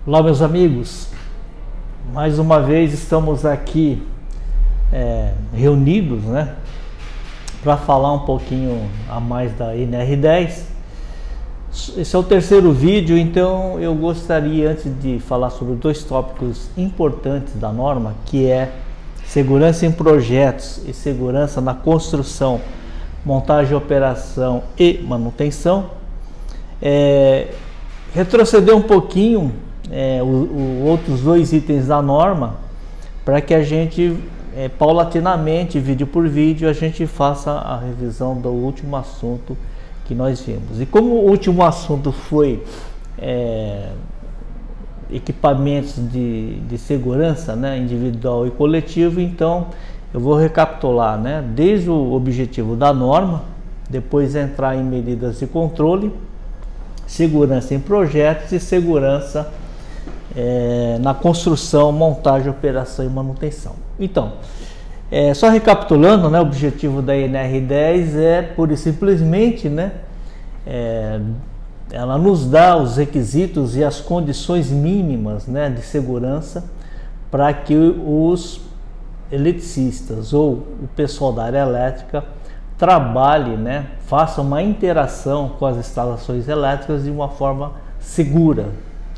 Olá, meus amigos, mais uma vez estamos aqui reunidos, né, para falar um pouquinho a mais da NR10. Esse é o terceiro vídeo, então eu gostaria, antes de falar sobre dois tópicos importantes da norma, que é segurança em projetos e segurança na construção, montagem, operação e manutenção, retroceder um pouquinho outros dois itens da norma, para que a gente paulatinamente, vídeo por vídeo, a gente faça a revisão do último assunto que nós vimos. E como o último assunto foi equipamentos de segurança, né, individual e coletivo, então eu vou recapitular, né, desde o objetivo da norma, depois entrar em medidas de controle, segurança em projetos e segurança na construção, montagem, operação e manutenção. Então, só recapitulando, né, o objetivo da NR10 é pura e simplesmente, né, ela nos dá os requisitos e as condições mínimas, né, de segurança para que os eletricistas ou o pessoal da área elétrica trabalhe, né, faça uma interação com as instalações elétricas de uma forma segura,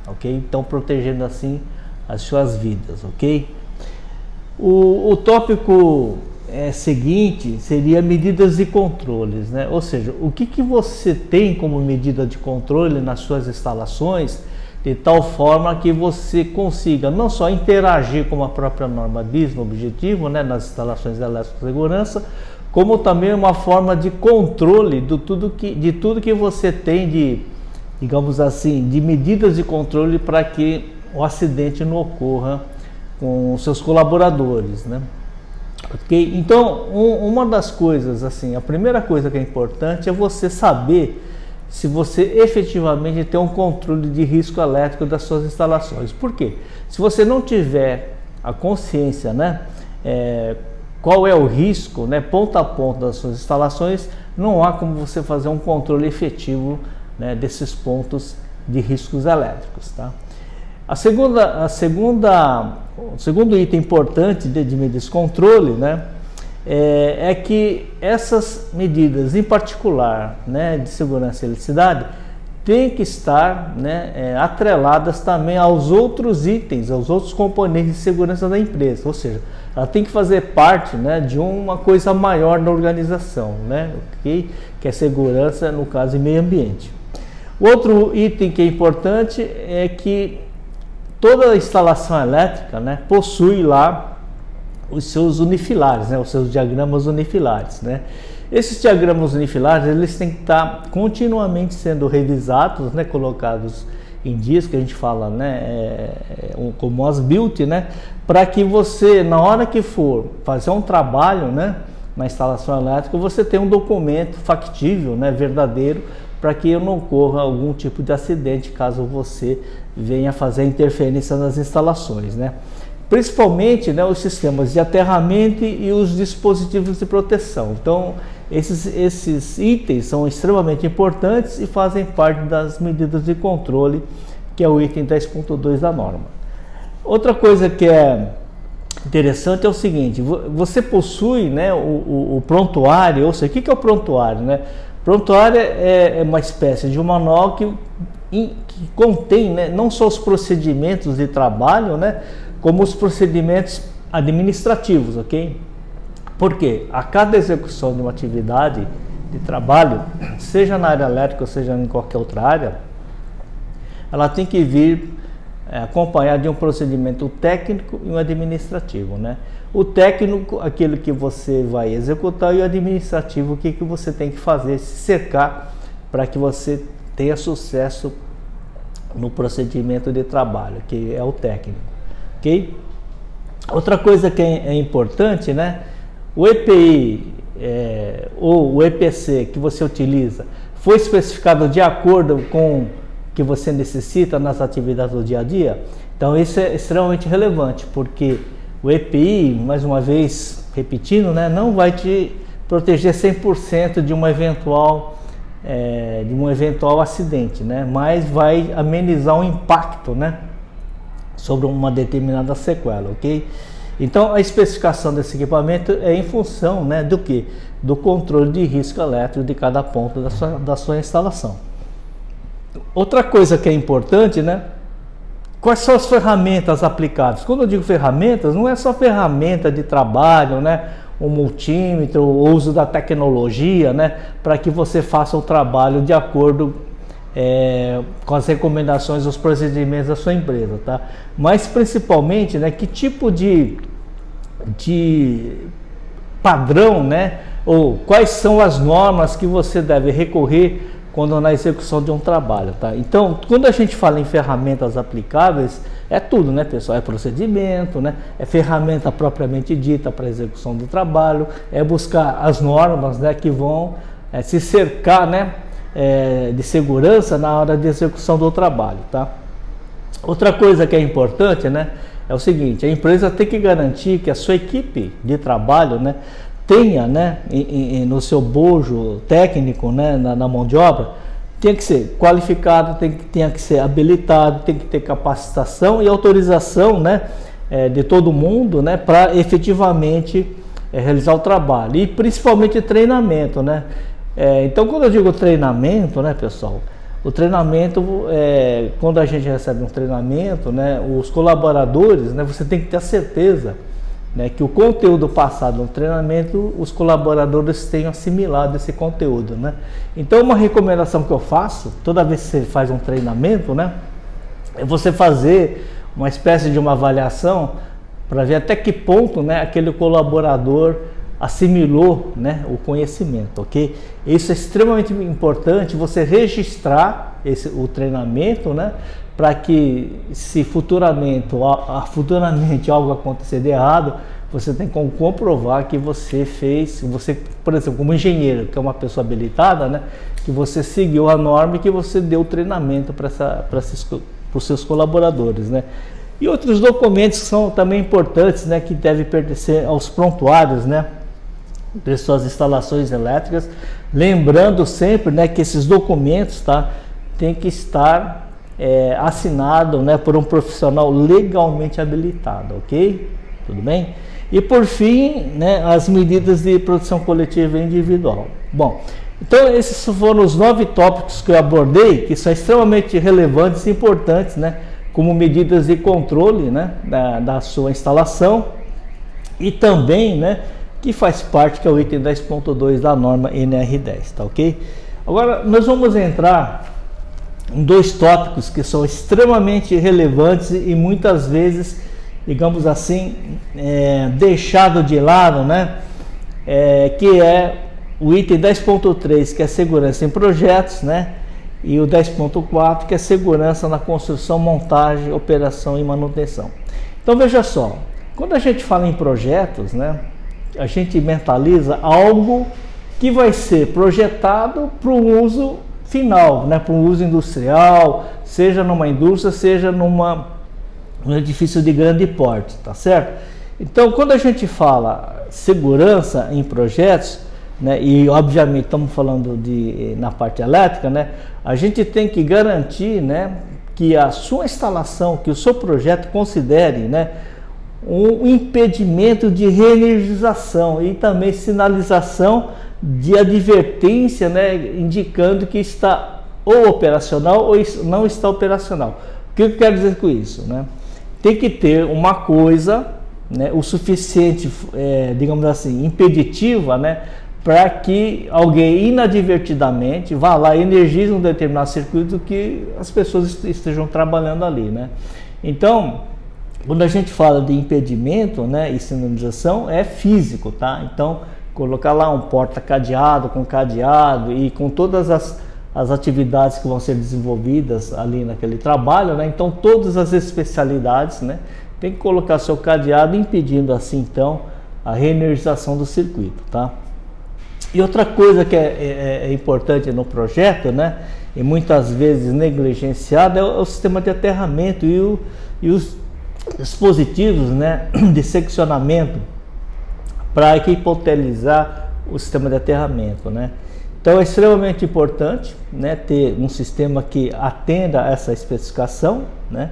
ok? Então, protegendo assim as suas vidas, ok? O tópico seguinte seria medidas de controles, né? Ou seja, o que você tem como medida de controle nas suas instalações, de tal forma que você consiga não só interagir como a própria norma diz no objetivo, né, nas instalações elétricas de segurança, como também uma forma de controle de tudo que você tem de, digamos assim, de medidas de controle para que o acidente não ocorra com os seus colaboradores, né? Ok? Então, uma das coisas, assim, a primeira coisa que é importante é você saber se você efetivamente tem um controle de risco elétrico das suas instalações. Por quê? Se você não tiver a consciência, né, qual é o risco, né, ponto a ponto das suas instalações, não há como você fazer um controle efetivo, né, desses pontos de riscos elétricos, tá? O segundo item importante de medidas de controle, né, é que essas medidas, em particular, né, de segurança e eletricidade, têm que estar, né, atreladas também aos outros itens, aos outros componentes de segurança da empresa, ou seja, ela tem que fazer parte, né, de uma coisa maior na organização, né, okay? Que é segurança, no caso, e meio ambiente. O outro item que é importante é que toda a instalação elétrica, né, possui lá os seus unifilares, né, os seus diagramas unifilares, né. Esses diagramas unifilares, eles têm que estar continuamente sendo revisados, né, colocados em dias, que a gente fala, né, como as built, né, para que você, na hora que for fazer um trabalho, né, na instalação elétrica, você tenha um documento factível, né, verdadeiro, para que não ocorra algum tipo de acidente caso você venha fazer interferência nas instalações, né? Principalmente, né, os sistemas de aterramento e os dispositivos de proteção. Então, esses itens são extremamente importantes e fazem parte das medidas de controle, que é o item 10.2 da norma. Outra coisa que é interessante é o seguinte: você possui, né, o prontuário, ou seja, o que é o prontuário, né? Prontuário é uma espécie de um manual que contém, né, não só os procedimentos de trabalho, né, como os procedimentos administrativos, ok? Porque a cada execução de uma atividade de trabalho, seja na área elétrica ou seja em qualquer outra área, ela tem que vir acompanhada de um procedimento técnico e um administrativo, né? O técnico, aquilo que você vai executar, e o administrativo, o que você tem que fazer, se cercar para que você tenha sucesso no procedimento de trabalho, que é o técnico, ok? Outra coisa que é importante, né? O EPI ou o EPC que você utiliza foi especificado de acordo com o que você necessita nas atividades do dia a dia? Então isso é extremamente relevante, porque o EPI, mais uma vez repetindo, né, não vai te proteger 100% de um eventual acidente, né, mas vai amenizar o impacto, né, sobre uma determinada sequela, ok? Então a especificação desse equipamento é em função, né, do que? Do controle de risco elétrico de cada ponto da sua instalação. Outra coisa que é importante, né? Quais são as ferramentas aplicadas? Quando eu digo ferramentas, não é só ferramenta de trabalho, né? O multímetro, o uso da tecnologia, né? Para que você faça o trabalho de acordo com as recomendações, os procedimentos da sua empresa, tá? Mas principalmente, né? Que tipo de padrão, né? Ou quais são as normas que você deve recorrer quando na execução de um trabalho, tá? Então, quando a gente fala em ferramentas aplicáveis, é tudo, né, pessoal? É procedimento, né? É ferramenta propriamente dita para a execução do trabalho, é buscar as normas, né, que vão se cercar, né, de segurança na hora de execução do trabalho, tá? Outra coisa que é importante, né, é o seguinte: a empresa tem que garantir que a sua equipe de trabalho, né, tenha, né, no seu bojo técnico, né, na mão de obra, tem que ser qualificado, tem que ser habilitado, tem que ter capacitação e autorização, né, de todo mundo, né, para efetivamente realizar o trabalho, e principalmente treinamento, né. Então, quando eu digo treinamento, né, pessoal, o treinamento, quando a gente recebe um treinamento, né, os colaboradores, né, você tem que ter a certeza, né, que o conteúdo passado no treinamento, os colaboradores tenham assimilado esse conteúdo, né? Então, uma recomendação que eu faço, toda vez que você faz um treinamento, né, é você fazer uma espécie de uma avaliação para ver até que ponto, né, aquele colaborador assimilou, né, o conhecimento, ok? Isso é extremamente importante, você registrar o treinamento, né, para que, se futuramente algo acontecer de errado, você tem como comprovar que você fez, por exemplo, como engenheiro, que é uma pessoa habilitada, né, que você seguiu a norma e que você deu treinamento para os seus colaboradores, né. E outros documentos que são também importantes, né, que devem pertencer aos prontuários, né, de suas instalações elétricas, lembrando sempre, né, que esses documentos, tá, tem que estar assinado, né, por um profissional legalmente habilitado, ok? Tudo bem? E por fim, né, as medidas de proteção coletiva e individual. Bom, então esses foram os 9 tópicos que eu abordei, que são extremamente relevantes e importantes, né, como medidas de controle, né, da sua instalação, e também, né, que faz parte, que é o item 10.2 da norma NR10, tá ok? Agora nós vamos entrar em 2 tópicos que são extremamente relevantes e muitas vezes, digamos assim, deixado de lado, né? Que é o item 10.3, que é segurança em projetos, né? E o 10.4, que é segurança na construção, montagem, operação e manutenção. Então veja só, quando a gente fala em projetos, né, a gente mentaliza algo que vai ser projetado para o uso final, né, para um uso industrial, seja numa indústria, seja num edifício de grande porte, tá certo? Então, quando a gente fala segurança em projetos, né, e obviamente estamos falando na parte elétrica, né, a gente tem que garantir, né, que a sua instalação, que o seu projeto considere, né, um impedimento de reenergização e também sinalização de advertência, né, indicando que está ou operacional ou não está operacional. O que eu quero dizer com isso, né? Tem que ter uma coisa, né, o suficiente, digamos assim, impeditiva, né, para que alguém inadvertidamente vá lá e energize um determinado circuito que as pessoas estejam trabalhando ali, né? Então, quando a gente fala de impedimento, né, e sinalização, é físico, tá? Então, colocar lá um porta-cadeado com cadeado e com todas as atividades que vão ser desenvolvidas ali naquele trabalho, né? Então, todas as especialidades, né, tem que colocar seu cadeado, impedindo assim, então, a reenergização do circuito, tá? E outra coisa que é importante no projeto, né, e muitas vezes negligenciado, é o sistema de aterramento e os dispositivos, né, de seccionamento para equipotelizar o sistema de aterramento, né? Então é extremamente importante, né, ter um sistema que atenda a essa especificação, né,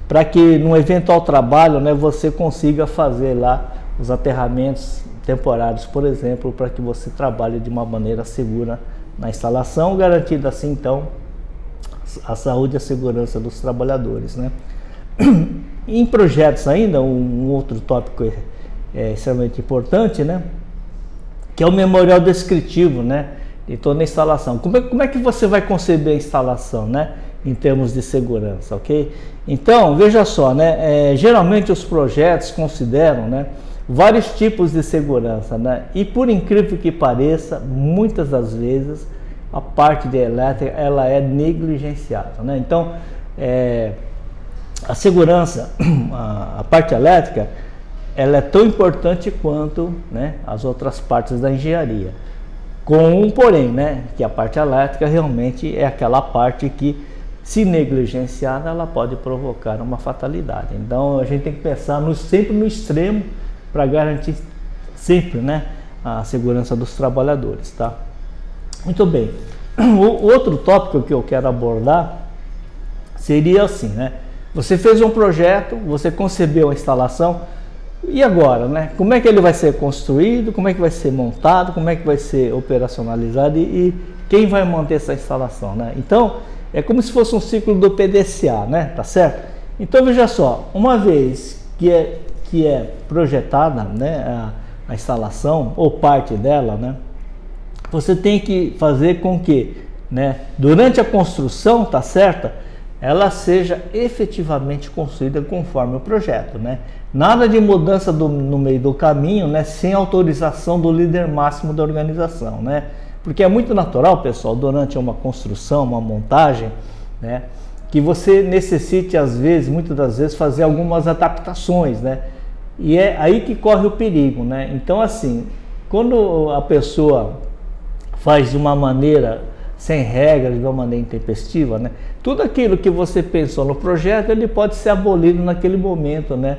para que no eventual trabalho, né, você consiga fazer lá os aterramentos temporários, por exemplo, para que você trabalhe de uma maneira segura na instalação, garantindo assim então a saúde e a segurança dos trabalhadores, né. Em projetos ainda, um outro tópico extremamente importante, né, que é o memorial descritivo, né, de toda a instalação. Como é que você vai conceber a instalação, né, em termos de segurança, ok? Então, veja só, né, geralmente os projetos consideram, né, vários tipos de segurança, né, e por incrível que pareça, muitas das vezes a parte de elétrica ela é negligenciada, né? Então, a segurança, a parte elétrica, ela é tão importante quanto, né, as outras partes da engenharia. Com um porém, né, que a parte elétrica realmente é aquela parte que, se negligenciada, ela pode provocar uma fatalidade. Então a gente tem que pensar sempre no extremo para garantir sempre, né, a segurança dos trabalhadores, tá? Muito bem. O outro tópico que eu quero abordar seria assim, né? Você fez um projeto, você concebeu a instalação, e agora, né? Como é que ele vai ser construído, como é que vai ser montado, como é que vai ser operacionalizado e quem vai manter essa instalação, né? Então, é como se fosse um ciclo do PDCA, né? Tá certo? Então, veja só, uma vez que é projetada, né, a instalação ou parte dela, né? Você tem que fazer com que, né, durante a construção, tá certo? Ela seja efetivamente construída conforme o projeto, né? Nada de mudança no meio do caminho, né, sem autorização do líder máximo da organização, né? Porque é muito natural, pessoal, durante uma construção, uma montagem, né, que você necessite, às vezes, muitas das vezes, fazer algumas adaptações, né? E é aí que corre o perigo, né? Então, assim, quando a pessoa faz de uma maneira sem regras, de uma maneira intempestiva, né, tudo aquilo que você pensou no projeto, ele pode ser abolido naquele momento, né,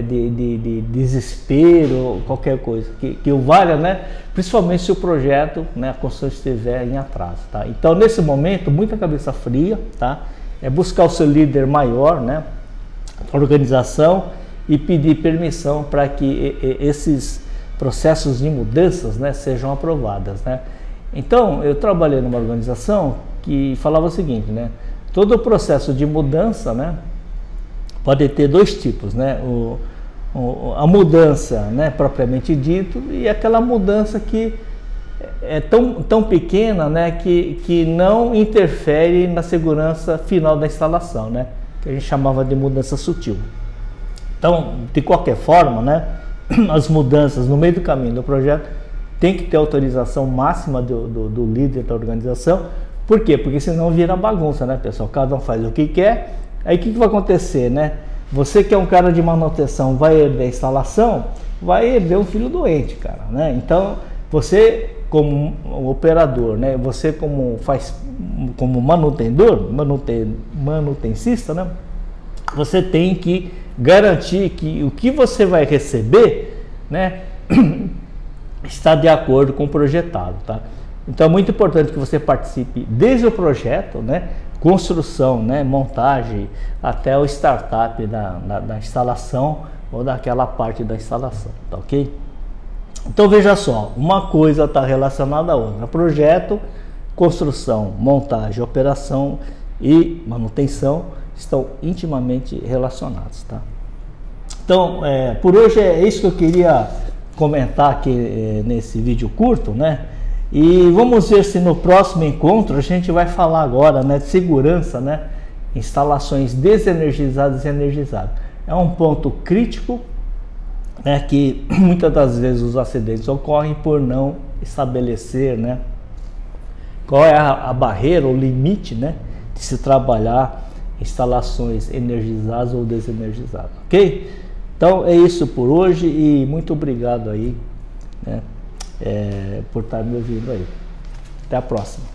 de desespero, qualquer coisa que o valha, né, principalmente se o projeto, né, a construção estiver em atraso, tá? Então, nesse momento, muita cabeça fria, tá? É buscar o seu líder maior, né, a organização, e pedir permissão para que esses processos de mudanças, né, sejam aprovadas, né? Então, eu trabalhei numa organização que falava o seguinte, né, todo o processo de mudança, né, pode ter dois tipos, né, a mudança, né, propriamente dito, e aquela mudança que é tão pequena, né, que não interfere na segurança final da instalação, né, que a gente chamava de mudança sutil. Então, de qualquer forma, né, as mudanças no meio do caminho do projeto tem que ter autorização máxima do líder da organização. Por quê? Porque senão vira bagunça, né, pessoal? Cada um faz o que quer. Aí o que vai acontecer, né? Você que é um cara de manutenção, vai herder a instalação, vai herder um filho doente, cara, né? Então, você como operador, né? Você como manutencista, né? Você tem que garantir que o que você vai receber, né, está de acordo com o projetado, tá? Então é muito importante que você participe desde o projeto, né, construção, né, montagem, até o startup da instalação ou daquela parte da instalação, tá ok? Então veja só, uma coisa está relacionada à outra: projeto, construção, montagem, operação e manutenção estão intimamente relacionados, tá? Então, por hoje é isso que eu queria comentar aqui nesse vídeo curto, né? E vamos ver se no próximo encontro a gente vai falar agora, né, de segurança, né, instalações desenergizadas e energizadas. É um ponto crítico, né, que muitas das vezes os acidentes ocorrem por não estabelecer, né, qual é a barreira, o limite, né, de se trabalhar instalações energizadas ou desenergizadas, ok? Então é isso por hoje e muito obrigado aí, né, por estar me ouvindo aí. Até a próxima.